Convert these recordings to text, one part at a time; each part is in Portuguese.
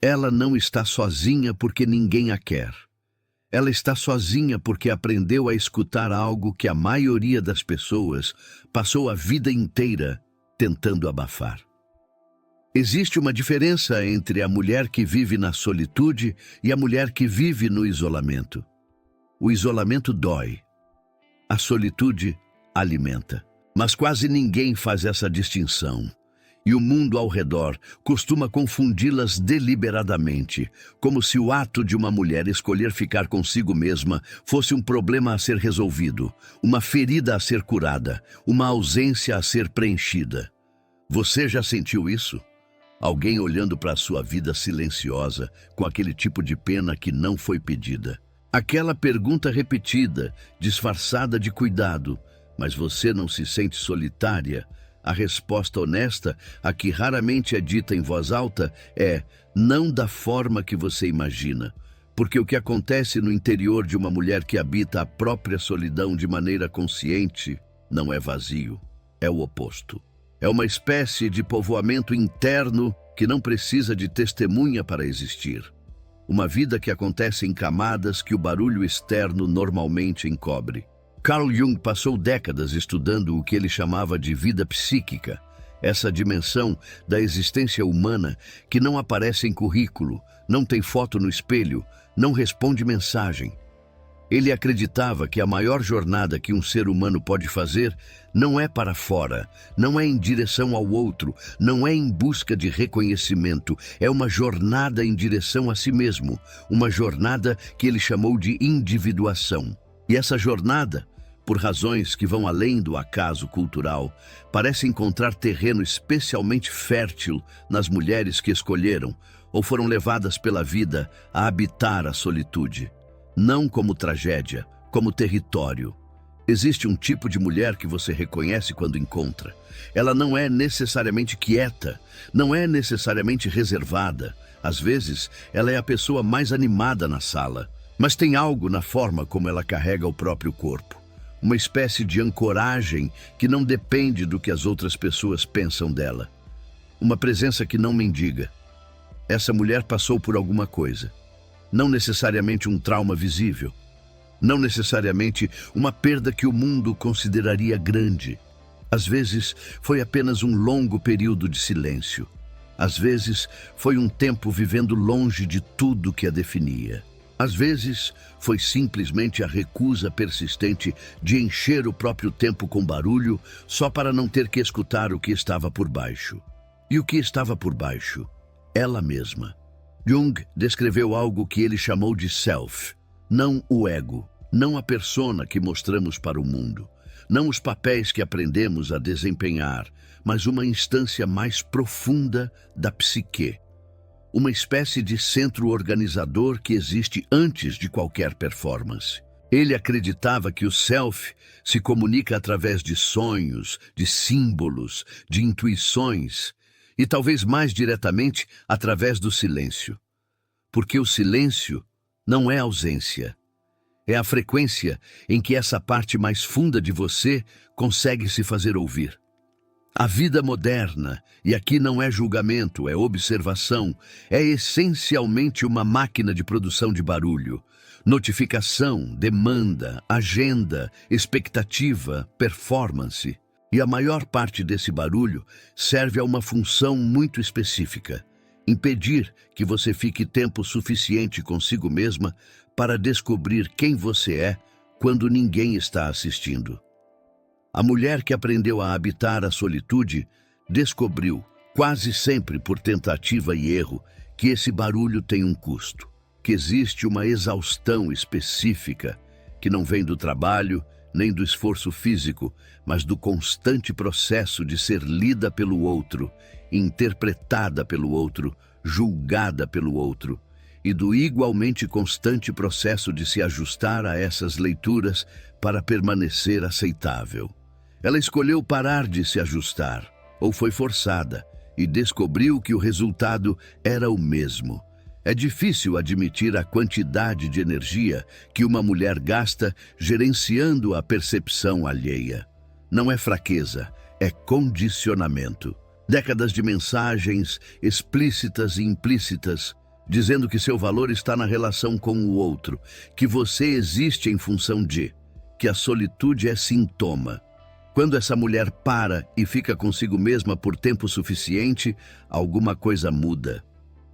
Ela não está sozinha porque ninguém a quer. Ela está sozinha porque aprendeu a escutar algo que a maioria das pessoas passou a vida inteira tentando abafar. Existe uma diferença entre a mulher que vive na solitude e a mulher que vive no isolamento. O isolamento dói. A solitude alimenta. Mas quase ninguém faz essa distinção. E o mundo ao redor costuma confundi-las deliberadamente, como se o ato de uma mulher escolher ficar consigo mesma fosse um problema a ser resolvido, uma ferida a ser curada, uma ausência a ser preenchida. Você já sentiu isso? Alguém olhando para a sua vida silenciosa, com aquele tipo de pena que não foi pedida. Aquela pergunta repetida, disfarçada de cuidado, mas você não se sente solitária? A resposta honesta, a que raramente é dita em voz alta, é não da forma que você imagina. Porque o que acontece no interior de uma mulher que habita a própria solidão de maneira consciente não é vazio, é o oposto. É uma espécie de povoamento interno que não precisa de testemunha para existir. Uma vida que acontece em camadas que o barulho externo normalmente encobre. Carl Jung passou décadas estudando o que ele chamava de vida psíquica, essa dimensão da existência humana que não aparece em currículo, não tem foto no espelho, não responde mensagem. Ele acreditava que a maior jornada que um ser humano pode fazer não é para fora, não é em direção ao outro, não é em busca de reconhecimento, é uma jornada em direção a si mesmo, uma jornada que ele chamou de individuação. E essa jornada, por razões que vão além do acaso cultural, parece encontrar terreno especialmente fértil nas mulheres que escolheram ou foram levadas pela vida a habitar a solitude. Não como tragédia, como território. Existe um tipo de mulher que você reconhece quando encontra. Ela não é necessariamente quieta, não é necessariamente reservada. Às vezes, ela é a pessoa mais animada na sala. Mas tem algo na forma como ela carrega o próprio corpo. Uma espécie de ancoragem que não depende do que as outras pessoas pensam dela. Uma presença que não mendiga. Essa mulher passou por alguma coisa. Não necessariamente um trauma visível. Não necessariamente uma perda que o mundo consideraria grande. Às vezes, foi apenas um longo período de silêncio. Às vezes, foi um tempo vivendo longe de tudo que a definia. Às vezes, foi simplesmente a recusa persistente de encher o próprio tempo com barulho só para não ter que escutar o que estava por baixo. E o que estava por baixo? Ela mesma. Jung descreveu algo que ele chamou de self, não o ego, não a persona que mostramos para o mundo, não os papéis que aprendemos a desempenhar, mas uma instância mais profunda da psique. Uma espécie de centro organizador que existe antes de qualquer performance. Ele acreditava que o self se comunica através de sonhos, de símbolos, de intuições e talvez mais diretamente através do silêncio. Porque o silêncio não é ausência. É a frequência em que essa parte mais funda de você consegue se fazer ouvir. A vida moderna, e aqui não é julgamento, é observação, é essencialmente uma máquina de produção de barulho. Notificação, demanda, agenda, expectativa, performance. E a maior parte desse barulho serve a uma função muito específica: impedir que você fique tempo suficiente consigo mesma para descobrir quem você é quando ninguém está assistindo. A mulher que aprendeu a habitar a solitude descobriu, quase sempre por tentativa e erro, que esse barulho tem um custo, que existe uma exaustão específica que não vem do trabalho nem do esforço físico, mas do constante processo de ser lida pelo outro, interpretada pelo outro, julgada pelo outro, e do igualmente constante processo de se ajustar a essas leituras para permanecer aceitável. Ela escolheu parar de se ajustar, ou foi forçada, e descobriu que o resultado era o mesmo. É difícil admitir a quantidade de energia que uma mulher gasta gerenciando a percepção alheia. Não é fraqueza, é condicionamento. Décadas de mensagens explícitas e implícitas, dizendo que seu valor está na relação com o outro, que você existe em função de, que a solitude é sintoma. Quando essa mulher para e fica consigo mesma por tempo suficiente, alguma coisa muda.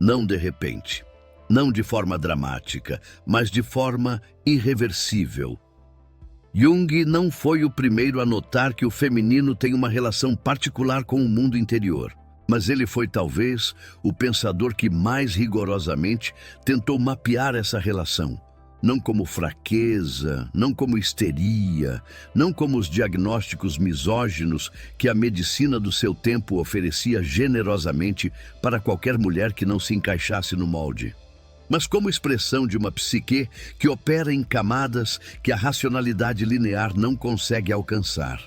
Não de repente, não de forma dramática, mas de forma irreversível. Jung não foi o primeiro a notar que o feminino tem uma relação particular com o mundo interior, mas ele foi talvez o pensador que mais rigorosamente tentou mapear essa relação. Não como fraqueza, não como histeria, não como os diagnósticos misóginos que a medicina do seu tempo oferecia generosamente para qualquer mulher que não se encaixasse no molde, mas como expressão de uma psique que opera em camadas que a racionalidade linear não consegue alcançar.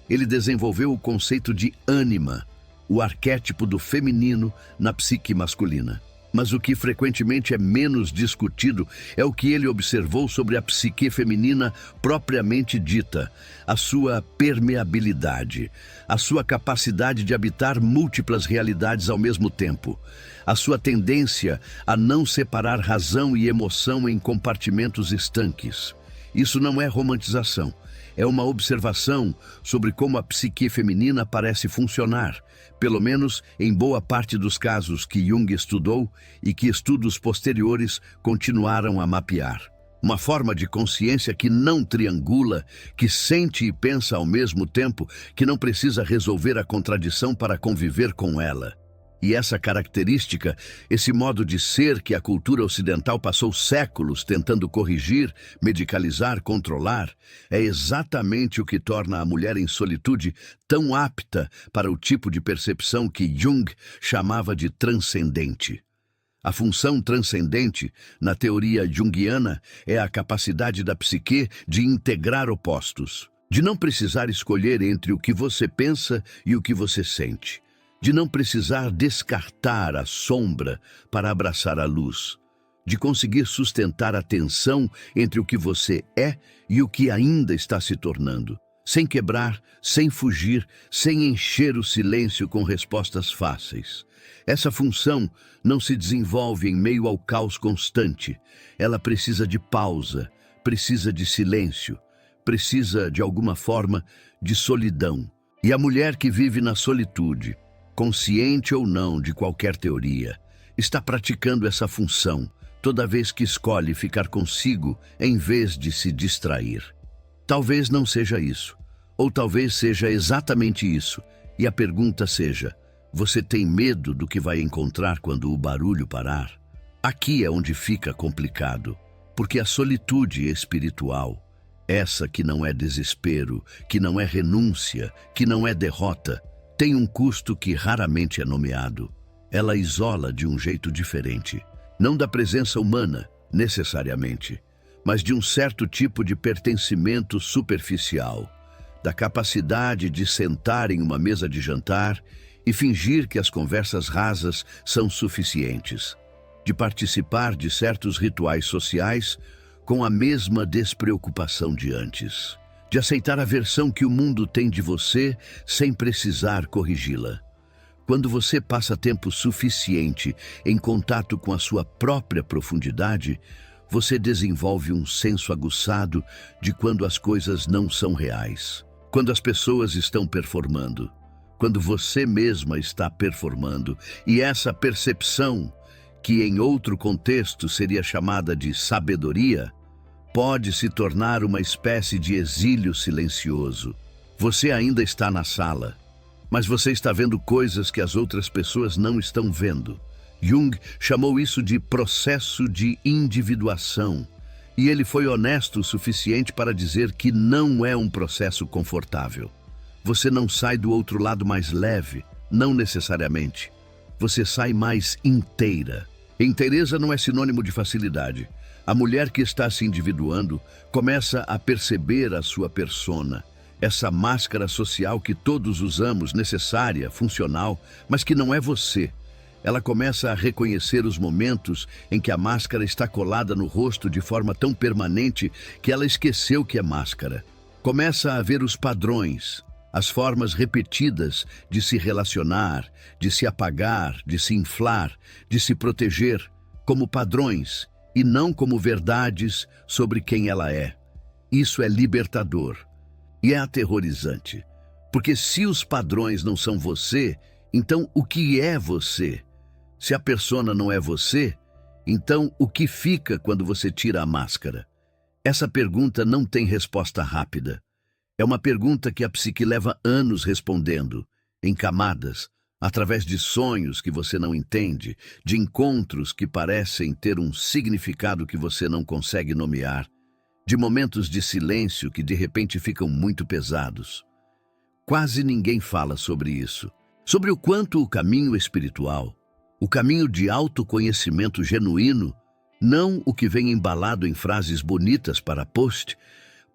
Ele desenvolveu o conceito de ânima, o arquétipo do feminino na psique masculina. Mas o que frequentemente é menos discutido é o que ele observou sobre a psique feminina propriamente dita, a sua permeabilidade, a sua capacidade de habitar múltiplas realidades ao mesmo tempo, a sua tendência a não separar razão e emoção em compartimentos estanques. Isso não é romantização, é uma observação sobre como a psique feminina parece funcionar, pelo menos em boa parte dos casos que Jung estudou e que estudos posteriores continuaram a mapear. Uma forma de consciência que não triangula, que sente e pensa ao mesmo tempo, que não precisa resolver a contradição para conviver com ela. E essa característica, esse modo de ser que a cultura ocidental passou séculos tentando corrigir, medicalizar, controlar, é exatamente o que torna a mulher em solitude tão apta para o tipo de percepção que Jung chamava de transcendente. A função transcendente, na teoria junguiana, é a capacidade da psique de integrar opostos, de não precisar escolher entre o que você pensa e o que você sente, de não precisar descartar a sombra para abraçar a luz, de conseguir sustentar a tensão entre o que você é e o que ainda está se tornando, sem quebrar, sem fugir, sem encher o silêncio com respostas fáceis. Essa função não se desenvolve em meio ao caos constante. Ela precisa de pausa, precisa de silêncio, precisa, de alguma forma, de solidão. E a mulher que vive na solitude, consciente ou não de qualquer teoria, está praticando essa função toda vez que escolhe ficar consigo em vez de se distrair. Talvez não seja isso, ou talvez seja exatamente isso, e a pergunta seja: você tem medo do que vai encontrar quando o barulho parar? Aqui é onde fica complicado, porque a solitude espiritual, essa que não é desespero, que não é renúncia, que não é derrota, tem um custo que raramente é nomeado. Ela isola de um jeito diferente, não da presença humana, necessariamente, mas de um certo tipo de pertencimento superficial, da capacidade de sentar em uma mesa de jantar e fingir que as conversas rasas são suficientes, de participar de certos rituais sociais com a mesma despreocupação de antes, de aceitar a versão que o mundo tem de você sem precisar corrigi-la. Quando você passa tempo suficiente em contato com a sua própria profundidade, você desenvolve um senso aguçado de quando as coisas não são reais, quando as pessoas estão performando, quando você mesma está performando, e essa percepção, que em outro contexto seria chamada de sabedoria, pode se tornar uma espécie de exílio silencioso. Você ainda está na sala, mas você está vendo coisas que as outras pessoas não estão vendo. Jung chamou isso de processo de individuação, e ele foi honesto o suficiente para dizer que não é um processo confortável. Você não sai do outro lado mais leve, não necessariamente. Você sai mais inteira. Inteireza não é sinônimo de facilidade. A mulher que está se individuando começa a perceber a sua persona, essa máscara social que todos usamos, necessária, funcional, mas que não é você. Ela começa a reconhecer os momentos em que a máscara está colada no rosto de forma tão permanente que ela esqueceu que é máscara. Começa a ver os padrões, as formas repetidas de se relacionar, de se apagar, de se inflar, de se proteger, como padrões e não como verdades sobre quem ela é. Isso é libertador e é aterrorizante, porque se os padrões não são você, então o que é você? Se a persona não é você, então o que fica quando você tira a máscara? Essa pergunta não tem resposta rápida. É uma pergunta que a psique leva anos respondendo, em camadas, através de sonhos que você não entende, de encontros que parecem ter um significado que você não consegue nomear, de momentos de silêncio que de repente ficam muito pesados. Quase ninguém fala sobre isso, sobre o quanto o caminho espiritual, o caminho de autoconhecimento genuíno, não o que vem embalado em frases bonitas para post,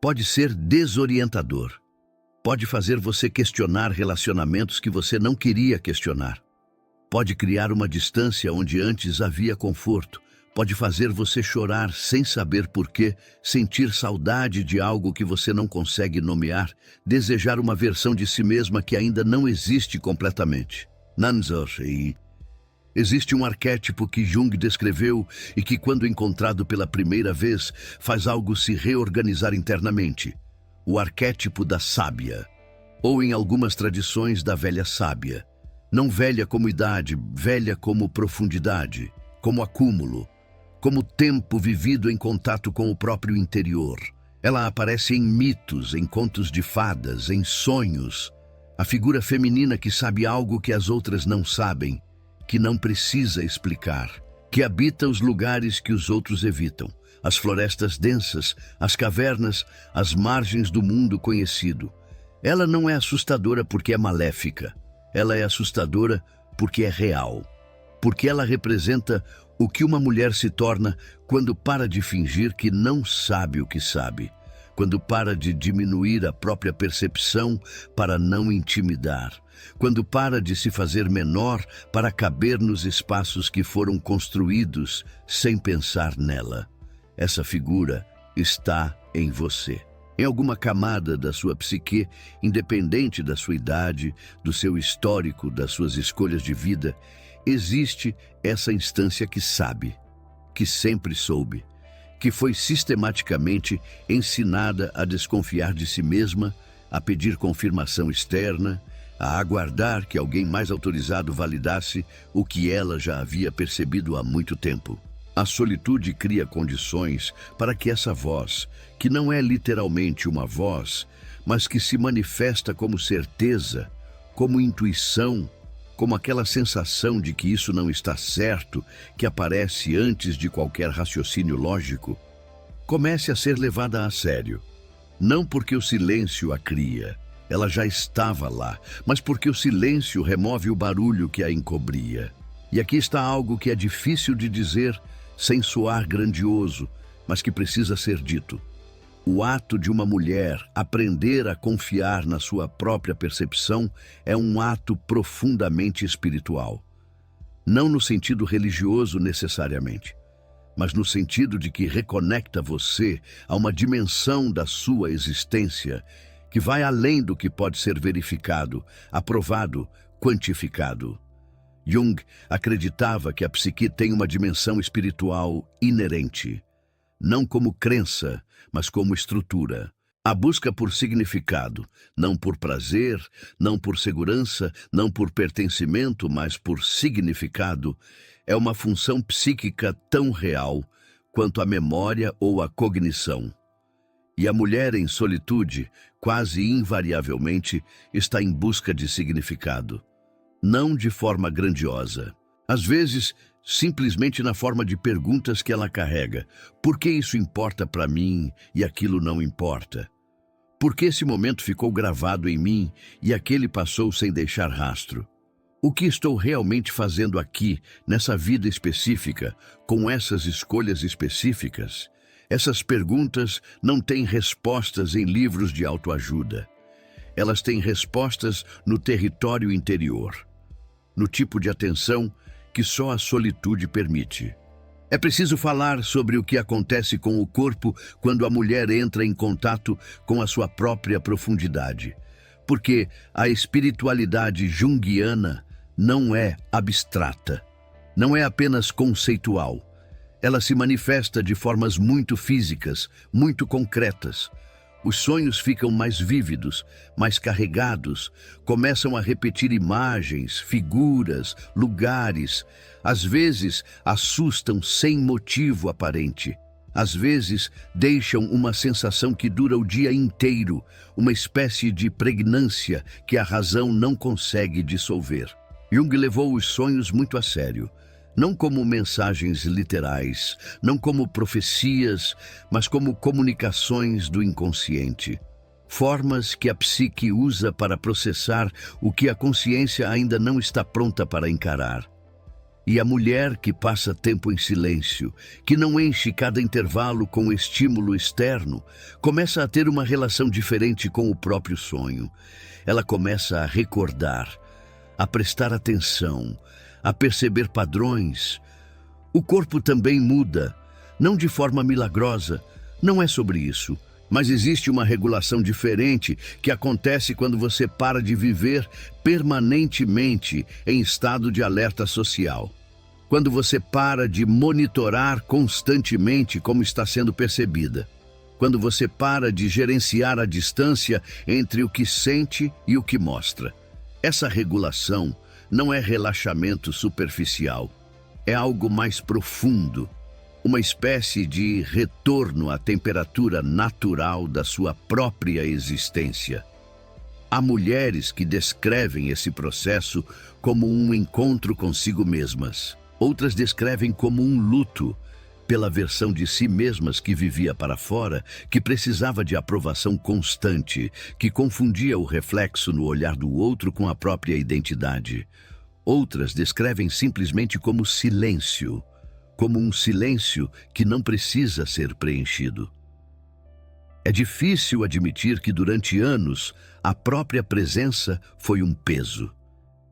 pode ser desorientador. Pode fazer você questionar relacionamentos que você não queria questionar. Pode criar uma distância onde antes havia conforto. Pode fazer você chorar sem saber por quê, sentir saudade de algo que você não consegue nomear, desejar uma versão de si mesma que ainda não existe completamente. Nanzor-e existe um arquétipo que Jung descreveu e que, quando encontrado pela primeira vez, faz algo se reorganizar internamente. O arquétipo da sábia, ou em algumas tradições da velha sábia. Não velha como idade, velha como profundidade, como acúmulo, como tempo vivido em contato com o próprio interior. Ela aparece em mitos, em contos de fadas, em sonhos. A figura feminina que sabe algo que as outras não sabem, que não precisa explicar, que habita os lugares que os outros evitam, as florestas densas, as cavernas, as margens do mundo conhecido. Ela não é assustadora porque é maléfica. Ela é assustadora porque é real. Porque ela representa o que uma mulher se torna quando para de fingir que não sabe o que sabe, quando para de diminuir a própria percepção para não intimidar, quando para de se fazer menor para caber nos espaços que foram construídos sem pensar nela. Essa figura está em você, em alguma camada da sua psique, independente da sua idade, do seu histórico, das suas escolhas de vida. Existe essa instância que sabe, que sempre soube, que foi sistematicamente ensinada a desconfiar de si mesma, a pedir confirmação externa, a aguardar que alguém mais autorizado validasse o que ela já havia percebido há muito tempo. A solitude cria condições para que essa voz, que não é literalmente uma voz, mas que se manifesta como certeza, como intuição, como aquela sensação de que isso não está certo, que aparece antes de qualquer raciocínio lógico, comece a ser levada a sério. Não porque o silêncio a cria, ela já estava lá, mas porque o silêncio remove o barulho que a encobria. E aqui está algo que é difícil de dizer sem soar grandioso, mas que precisa ser dito. O ato de uma mulher aprender a confiar na sua própria percepção é um ato profundamente espiritual. Não no sentido religioso necessariamente, mas no sentido de que reconecta você a uma dimensão da sua existência que vai além do que pode ser verificado, aprovado, quantificado. Jung acreditava que a psique tem uma dimensão espiritual inerente, não como crença, mas como estrutura. A busca por significado, não por prazer, não por segurança, não por pertencimento, mas por significado, é uma função psíquica tão real quanto a memória ou a cognição. E a mulher em solitude, quase invariavelmente, está em busca de significado. Não de forma grandiosa. Às vezes, simplesmente na forma de perguntas que ela carrega. Por que isso importa para mim e aquilo não importa? Por que esse momento ficou gravado em mim e aquele passou sem deixar rastro? O que estou realmente fazendo aqui, nessa vida específica, com essas escolhas específicas? Essas perguntas não têm respostas em livros de autoajuda. Elas têm respostas no território interior, no tipo de atenção que só a solitude permite. É preciso falar sobre o que acontece com o corpo quando a mulher entra em contato com a sua própria profundidade, porque a espiritualidade junguiana não é abstrata, não é apenas conceitual, Ela se manifesta de formas muito físicas, muito concretas. Os sonhos ficam mais vívidos, mais carregados, começam a repetir imagens, figuras, lugares. Às vezes, assustam sem motivo aparente. Às vezes, deixam uma sensação que dura o dia inteiro, uma espécie de pregnância que a razão não consegue dissolver. Jung levou os sonhos muito a sério. Não como mensagens literais, não como profecias, mas como comunicações do inconsciente. Formas que a psique usa para processar o que a consciência ainda não está pronta para encarar. E a mulher que passa tempo em silêncio, que não enche cada intervalo com estímulo externo, começa a ter uma relação diferente com o próprio sonho. Ela começa a recordar, a prestar atenção, a perceber padrões. O corpo também muda, não de forma milagrosa, não é sobre isso. Mas existe uma regulação diferente que acontece quando você para de viver permanentemente em estado de alerta social. Quando você para de monitorar constantemente como está sendo percebida. Quando você para de gerenciar a distância entre o que sente e o que mostra. Essa regulação não é relaxamento superficial, é algo mais profundo, uma espécie de retorno à temperatura natural da sua própria existência. Há mulheres que descrevem esse processo como um encontro consigo mesmas. Outras descrevem como um luto pela versão de si mesmas que vivia para fora, que precisava de aprovação constante, que confundia o reflexo no olhar do outro com a própria identidade. Outras descrevem simplesmente como silêncio, como um silêncio que não precisa ser preenchido. É difícil admitir que durante anos a própria presença foi um peso,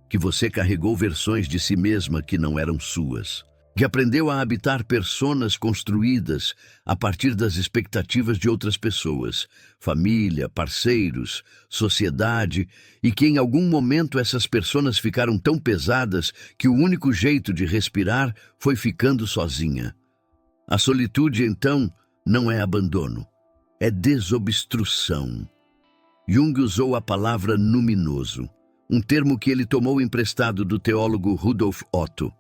que você carregou versões de si mesma que não eram suas, que aprendeu a habitar personas construídas a partir das expectativas de outras pessoas, família, parceiros, sociedade, e que em algum momento essas personas ficaram tão pesadas que o único jeito de respirar foi ficando sozinha. A solitude, então, não é abandono, é desobstrução. Jung usou a palavra luminoso, um termo que ele tomou emprestado do teólogo Rudolf Otto,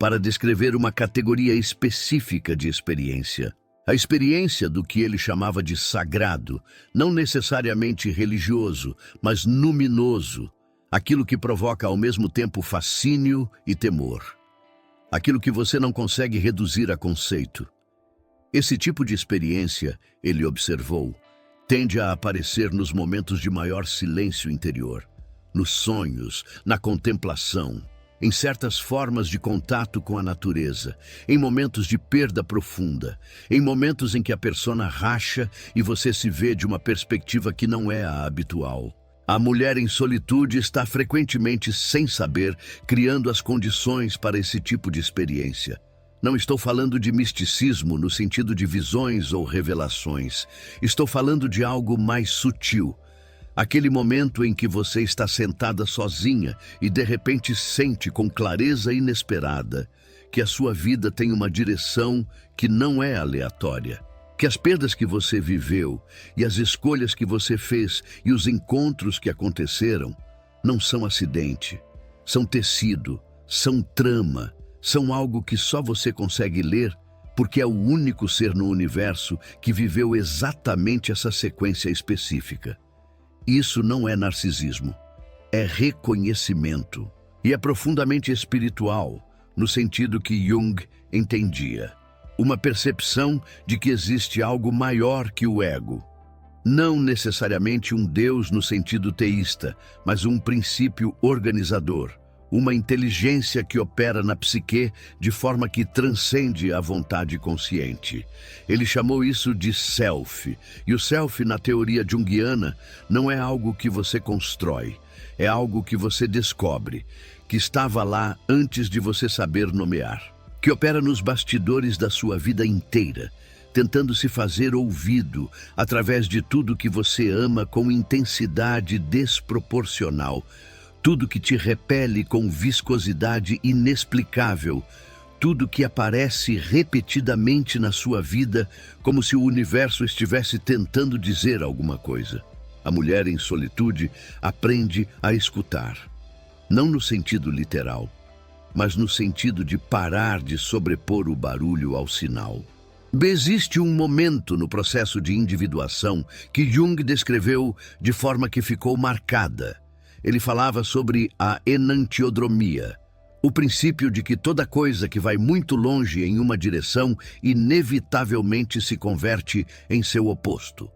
para descrever uma categoria específica de experiência. A experiência do que ele chamava de sagrado, não necessariamente religioso, mas luminoso, aquilo que provoca ao mesmo tempo fascínio e temor. Aquilo que você não consegue reduzir a conceito. Esse tipo de experiência, ele observou, tende a aparecer nos momentos de maior silêncio interior, nos sonhos, na contemplação, em certas formas de contato com a natureza, em momentos de perda profunda, em momentos em que a persona racha e você se vê de uma perspectiva que não é a habitual. A mulher em solitude está frequentemente, sem saber, criando as condições para esse tipo de experiência. Não estou falando de misticismo no sentido de visões ou revelações. Estou falando de algo mais sutil. Aquele momento em que você está sentada sozinha e de repente sente com clareza inesperada que a sua vida tem uma direção que não é aleatória, que as perdas que você viveu e as escolhas que você fez e os encontros que aconteceram não são acidente, são tecido, são trama, são algo que só você consegue ler porque é o único ser no universo que viveu exatamente essa sequência específica. Isso não é narcisismo, é reconhecimento. E é profundamente espiritual, no sentido que Jung entendia. Uma percepção de que existe algo maior que o ego. Não necessariamente um Deus no sentido teísta, mas um princípio organizador. Uma inteligência que opera na psique de forma que transcende a vontade consciente. Ele chamou isso de self, e o self na teoria junguiana não é algo que você constrói, é algo que você descobre, que estava lá antes de você saber nomear, que opera nos bastidores da sua vida inteira, tentando se fazer ouvido através de tudo que você ama com intensidade desproporcional, tudo que te repele com viscosidade inexplicável, tudo que aparece repetidamente na sua vida, como se o universo estivesse tentando dizer alguma coisa. A mulher em solitude aprende a escutar, não no sentido literal, mas no sentido de parar de sobrepor o barulho ao sinal. Existe um momento no processo de individuação que Jung descreveu de forma que ficou marcada. Ele falava sobre a enantiodromia, o princípio de que toda coisa que vai muito longe em uma direção inevitavelmente se converte em seu oposto.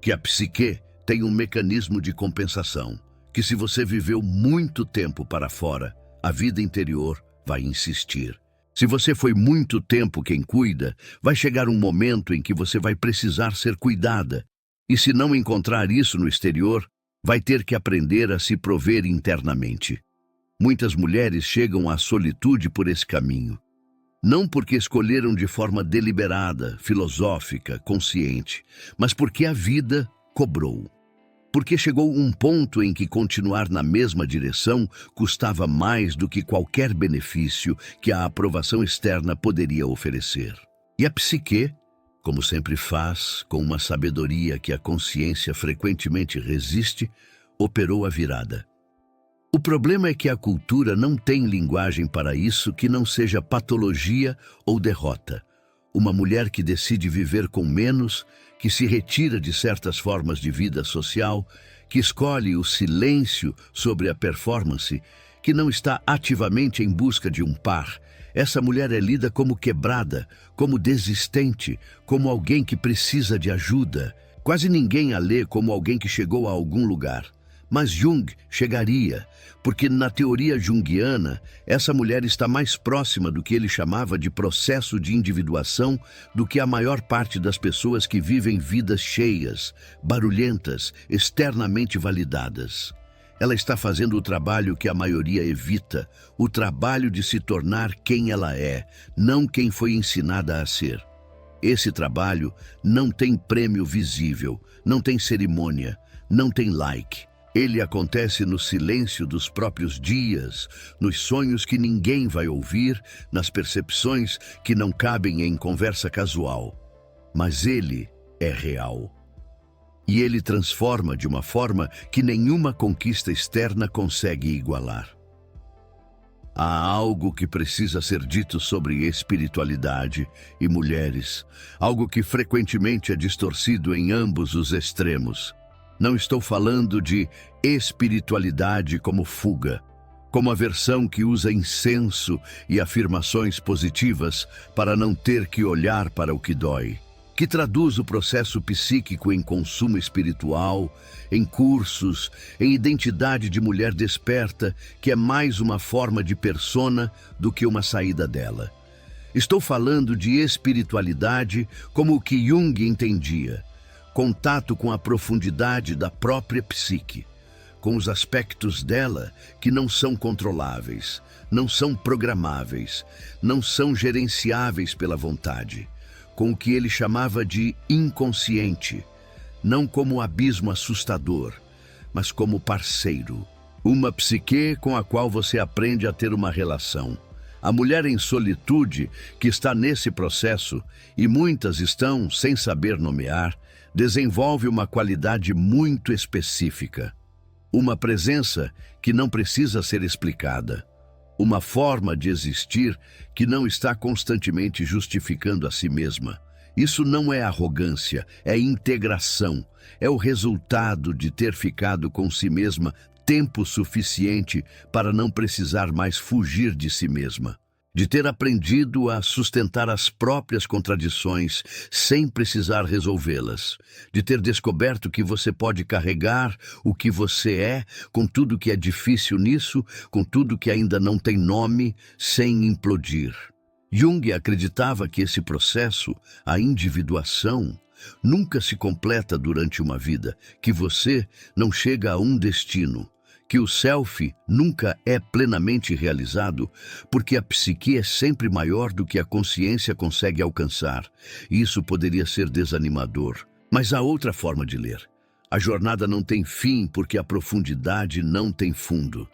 Que a psique tem um mecanismo de compensação, que se você viveu muito tempo para fora, a vida interior vai insistir. Se você foi muito tempo quem cuida, vai chegar um momento em que você vai precisar ser cuidada. E se não encontrar isso no exterior, vai ter que aprender a se prover internamente. Muitas mulheres chegam à solitude por esse caminho. Não porque escolheram de forma deliberada, filosófica, consciente, mas porque a vida cobrou. Porque chegou um ponto em que continuar na mesma direção custava mais do que qualquer benefício que a aprovação externa poderia oferecer. E a psique, como sempre faz, com uma sabedoria que a consciência frequentemente resiste, operou a virada. O problema é que a cultura não tem linguagem para isso que não seja patologia ou derrota. Uma mulher que decide viver com menos, que se retira de certas formas de vida social, que escolhe o silêncio sobre a performance, que não está ativamente em busca de um par. Essa mulher é lida como quebrada, como desistente, como alguém que precisa de ajuda. Quase ninguém a lê como alguém que chegou a algum lugar. Mas Jung chegaria, porque na teoria junguiana, essa mulher está mais próxima do que ele chamava de processo de individuação do que a maior parte das pessoas que vivem vidas cheias, barulhentas, externamente validadas. Ela está fazendo o trabalho que a maioria evita, o trabalho de se tornar quem ela é, não quem foi ensinada a ser. Esse trabalho não tem prêmio visível, não tem cerimônia, não tem like. Ele acontece no silêncio dos próprios dias, nos sonhos que ninguém vai ouvir, nas percepções que não cabem em conversa casual. Mas ele é real. E ele transforma de uma forma que nenhuma conquista externa consegue igualar. Há algo que precisa ser dito sobre espiritualidade e mulheres, algo que frequentemente é distorcido em ambos os extremos. Não estou falando de espiritualidade como fuga, como a versão que usa incenso e afirmações positivas para não ter que olhar para o que dói, que traduz o processo psíquico em consumo espiritual, em cursos, em identidade de mulher desperta, que é mais uma forma de persona do que uma saída dela. Estou falando de espiritualidade como o que Jung entendia. Contato com a profundidade da própria psique, com os aspectos dela que não são controláveis, não são programáveis, não são gerenciáveis pela vontade, com o que ele chamava de inconsciente, não como abismo assustador, mas como parceiro, uma psique com a qual você aprende a ter uma relação. A mulher em solitude que está nesse processo, e muitas estão sem saber nomear, desenvolve uma qualidade muito específica. Uma presença que não precisa ser explicada. Uma forma de existir que não está constantemente justificando a si mesma. Isso não é arrogância, é integração. É o resultado de ter ficado com si mesma tempo suficiente para não precisar mais fugir de si mesma. De ter aprendido a sustentar as próprias contradições sem precisar resolvê-las, de ter descoberto que você pode carregar o que você é, com tudo que é difícil nisso, com tudo que ainda não tem nome, sem implodir. Jung acreditava que esse processo, a individuação, nunca se completa durante uma vida, que você não chega a um destino, que o self nunca é plenamente realizado, porque a psique é sempre maior do que a consciência consegue alcançar. Isso poderia ser desanimador, mas há outra forma de ler. A jornada não tem fim porque a profundidade não tem fundo.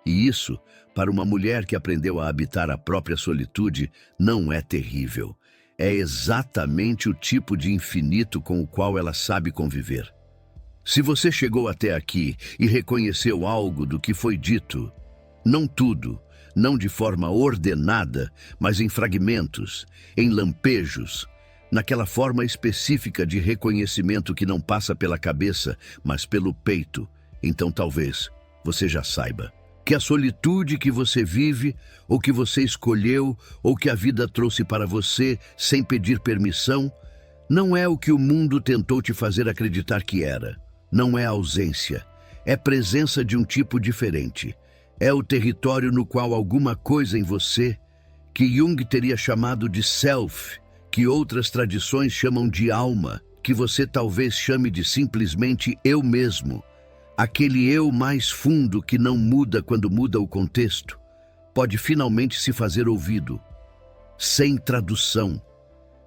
E isso, para uma mulher que aprendeu a habitar a própria solitude, não é terrível. É exatamente o tipo de infinito com o qual ela sabe conviver. Se você chegou até aqui e reconheceu algo do que foi dito, não tudo, não de forma ordenada, mas em fragmentos, em lampejos, naquela forma específica de reconhecimento que não passa pela cabeça, mas pelo peito, então talvez você já saiba que a solitude que você vive, ou que você escolheu, ou que a vida trouxe para você sem pedir permissão, não é o que o mundo tentou te fazer acreditar que era. Não é ausência, é presença de um tipo diferente. É o território no qual alguma coisa em você, que Jung teria chamado de self, que outras tradições chamam de alma, que você talvez chame de simplesmente eu mesmo, aquele eu mais fundo que não muda quando muda o contexto, pode finalmente se fazer ouvido, sem tradução,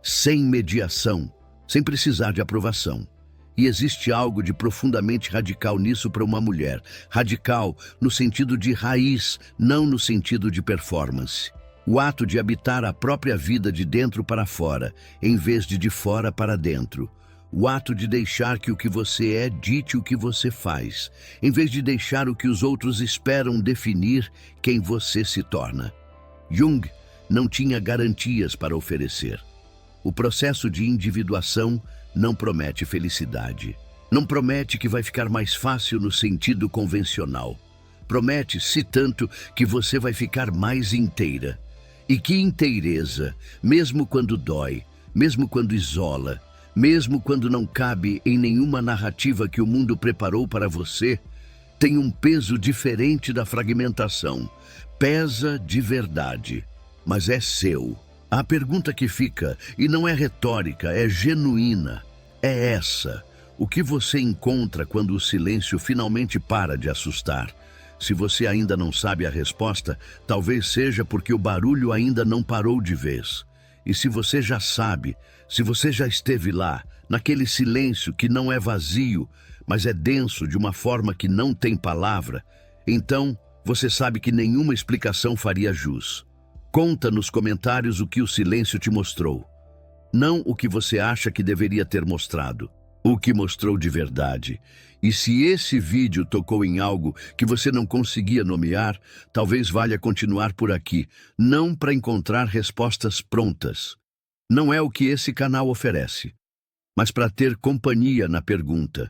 sem mediação, sem precisar de aprovação. E existe algo de profundamente radical nisso para uma mulher. Radical no sentido de raiz, não no sentido de performance. O ato de habitar a própria vida de dentro para fora, em vez de fora para dentro. O ato de deixar que o que você é dite o que você faz, em vez de deixar o que os outros esperam definir quem você se torna. Jung não tinha garantias para oferecer. O processo de individuação não promete felicidade. Não promete que vai ficar mais fácil no sentido convencional. Promete, se tanto, que você vai ficar mais inteira. E que inteireza, mesmo quando dói, mesmo quando isola, mesmo quando não cabe em nenhuma narrativa que o mundo preparou para você, tem um peso diferente da fragmentação. Pesa de verdade, mas é seu. A pergunta que fica, e não é retórica, é genuína, é essa. O que você encontra quando o silêncio finalmente para de assustar? Se você ainda não sabe a resposta, talvez seja porque o barulho ainda não parou de vez. E se você já sabe, se você já esteve lá, naquele silêncio que não é vazio, mas é denso de uma forma que não tem palavra, então você sabe que nenhuma explicação faria jus. Conta nos comentários o que o silêncio te mostrou. Não o que você acha que deveria ter mostrado. O que mostrou de verdade. E se esse vídeo tocou em algo que você não conseguia nomear, talvez valha continuar por aqui, não para encontrar respostas prontas. Não é o que esse canal oferece, mas para ter companhia na pergunta.